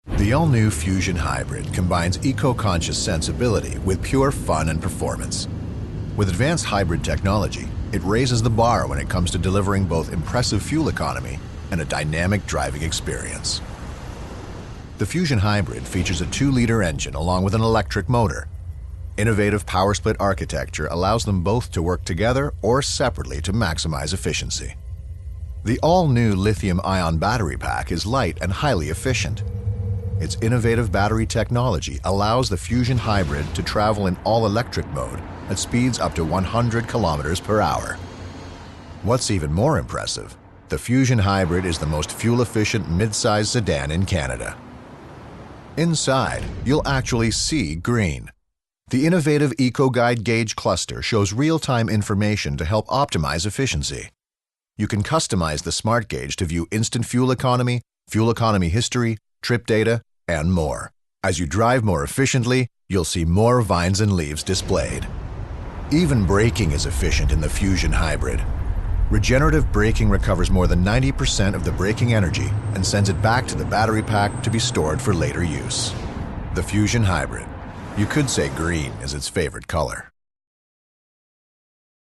The all-new Fusion Hybrid combines eco-conscious sensibility with pure fun and performance. With advanced hybrid technology, it raises the bar when it comes to delivering both impressive fuel economy and a dynamic driving experience. The Fusion Hybrid features a 2-liter engine along with an electric motor. Innovative power split architecture allows them both to work together or separately to maximize efficiency. The all-new lithium-ion battery pack is light and highly efficient. Its innovative battery technology allows the Fusion Hybrid to travel in all-electric mode at speeds up to 100 kilometers per hour. What's even more impressive, the Fusion Hybrid is the most fuel-efficient mid-size sedan in Canada. Inside, you'll actually see green. The innovative EcoGuide gauge cluster shows real-time information to help optimize efficiency. You can customize the smart gauge to view instant fuel economy history, trip data, and more. As you drive more efficiently, you'll see more vines and leaves displayed. Even braking is efficient in the Fusion Hybrid. Regenerative braking recovers more than 90% of the braking energy and sends it back to the battery pack to be stored for later use. The Fusion Hybrid. You could say green is its favorite color.